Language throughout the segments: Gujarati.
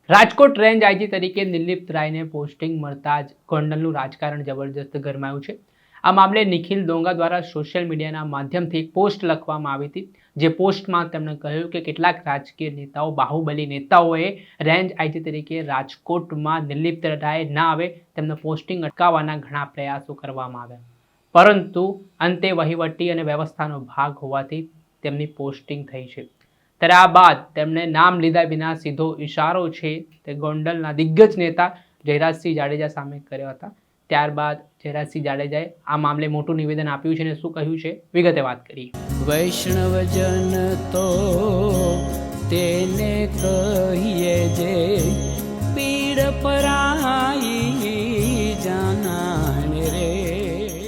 રાજકોટ રેન્જ આઈજી તરીકે નિર્લિપ્ત રાયને પોસ્ટિંગ મળતા જ ગોંડલનું રાજકારણ જબરજસ્ત ગરમાયું છે। આ મામલે નિખિલ ડોંગા દ્વારા સોશિયલ મીડિયાના માધ્યમથી એક પોસ્ટ લખવામાં આવી હતી, જે પોસ્ટમાં તેમણે કહ્યું કે કેટલાક રાજકીય નેતાઓ, બાહુબલી નેતાઓએ રેન્જ આઈજી તરીકે રાજકોટમાં નિર્લિપ્ત રાય ના આવે તેમનું પોસ્ટિંગ અટકાવવાના ઘણા પ્રયાસો કરવામાં આવ્યા, પરંતુ અંતે વહીવટી અને વ્યવસ્થાનો ભાગ હોવાથી તેમની પોસ્ટિંગ થઈ છે। ત્યારે આ બાદ તેમણે નામ લીધા વિના સીધો ઇશારો છે તે ગોંડલના દિગ્ગજ નેતા જયરાજસિંહ જાડેજા સામે કર્યો હતા। ત્યારબાદ જયરાજસિંહ જાડેજાએ આ મામલે મોટું નિવેદન આપ્યું છે અને શું કહ્યું છે વિગતે વાત કરીએ। વૈષ્ણવજન તો તેને કહીએ જે પીડ પરાઈ જાનાને રે।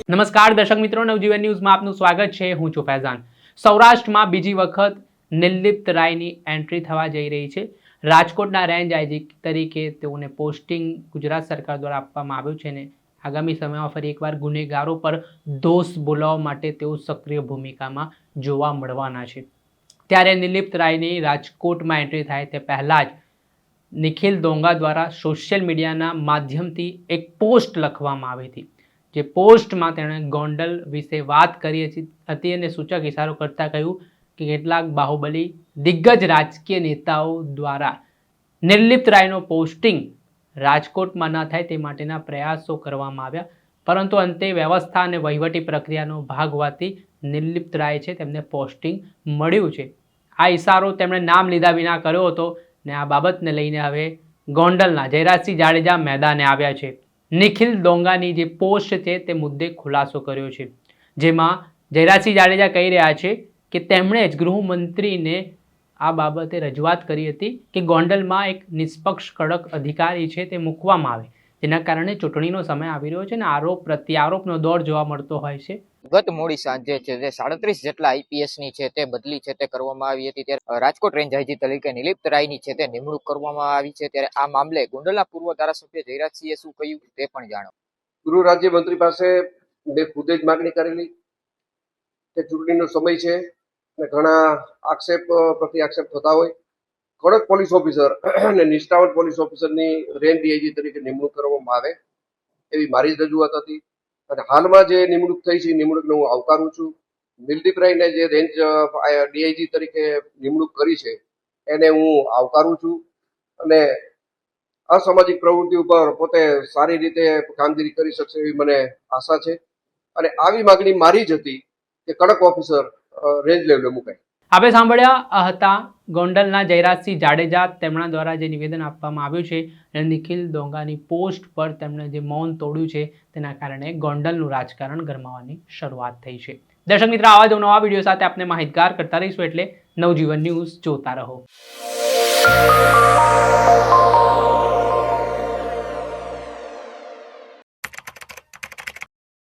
નમસ્કાર દર્શક મિત્રો, નવજીવન ન્યૂઝમાં આપનું સ્વાગત છે। હું છું ફૈઝાન। સૌરાષ્ટ્રમાં બીજી વખત નિર્લિપ્ત રાયની એન્ટ્રી થવા જઈ રહી છે। રાજકોટના રેન્જ આઈજી તરીકે તેઓને પોસ્ટિંગ ગુજરાત સરકાર દ્વારા આપવામાં આવ્યું છે અને આગામી સમયમાં ફરી એકવાર ગુનેગારો પર દોષ બોલાવવા માટે તેઓ સક્રિય ભૂમિકામાં જોવા મળવાના છે। ત્યારે નિર્લિપ્ત રાયની રાજકોટમાં એન્ટ્રી થાય તે પહેલાં જ નિખિલ ડોંગા દ્વારા સોશિયલ મીડિયાના માધ્યમથી એક પોસ્ટ લખવામાં આવી હતી, જે પોસ્ટમાં તેણે ગોંડલ વિશે વાત કરી હતી અને સૂચક ઇશારો કરતા કહ્યું કે કેટલાક બાહુબલી દિગ્ગજ રાજકીય નેતાઓ દ્વારા નિર્લિપ્ત રાયનો પોસ્ટિંગ રાજકોટમાં ન થાય તે માટેના પ્રયાસો કરવામાં આવ્યા, પરંતુ અંતે વ્યવસ્થા અને વહીવટી પ્રક્રિયાનો ભાગ હોવાથી નિર્લિપ્ત રાય છે તેમને પોસ્ટિંગ મળ્યું છે। આ ઇશારો તેમણે નામ લીધા વિના કર્યો હતો ને આ બાબતને લઈને હવે ગોંડલના જયરાજસિંહ જાડેજા મેદાને આવ્યા છે। નિખિલ ડોંગાની જે પોસ્ટ છે તે મુદ્દે ખુલાસો કર્યો છે, જેમાં જયરાજસિંહ જાડેજા કહી રહ્યા છે કે તેમણે જ ગૃહમંત્રીને આ બાબતે રજૂઆત કરી હતી કે ગોંડલમાં એક નિષ્પક્ષ કડક અધિકારી છે તે મૂકવામાં આવે, જેના કારણે ચૂંટણીનો સમય આવી રહ્યો છે અને આરોપ પ્રત્યારોપનો દોર જોવા મળતો હોય છે। ગત મોડી સાંજે છે જે 37 જેટલા આઈપીએસની છે તે બદલી છે તે કરવામાં આવી હતી। ત્યારે રાજકોટ રેન્જ આઈજી તરીકે નિર્લિપ્ત રાયની છે તે નિમણૂક કરવામાં આવી છે। ત્યારે આ મામલે ગોંડલના પૂર્વ ધારાસભ્ય જયરાજસિંહે શું કહ્યું તે પણ જાણો। ગૃહ રાજ્યમંત્રી પાસે મેં ખુદ જ માગણી કરેલી કે ચૂંટણીનો સમય છે અને ઘણા આક્ષેપ પ્રતિ આક્ષેપ થતા હોય, કડક પોલીસ ઓફિસર અને નિષ્ઠાવંત પોલીસ ઓફિસરની રેન્જ ડીઆઈજી તરીકે નિમણૂક કરવામાં આવે એવી મારી જ રજૂઆત હતી અને હાલમાં જે નિમણૂક થઈ છે એ નિમણૂકને હું આવકારું છું। નિર્લિપ્ત રાયને જે રેન્જ ડીઆઈજી તરીકે નિમણૂક કરી છે એને હું આવકારું છું અને અસામાજિક પ્રવૃત્તિ ઉપર પોતે સારી રીતે કામગીરી કરી શકશે એવી મને આશા છે અને આવી માગણી મારી જ હતી કે કડક ઓફિસર રેન્જ લેવલે મુકાય। આપણે સાંભળ્યા હતા ગોંડલના જયરાજસિંહ જાડેજા, તેમના દ્વારા જે નિવેદન આપવામાં આવ્યું છે અને નિખિલ ડોંગાની પોસ્ટ પર તેમણે જે મૌન તોડ્યું છે તેના કારણે ગોંડલનું રાજકારણ ગરમાવાની શરૂઆત થઈ છે। દર્શક મિત્રો, આવા જ નવા વિડીયો સાથે આપણે માહિતગાર કરતા રહીશું, એટલે નવજીવન ન્યૂઝ જોતા રહો।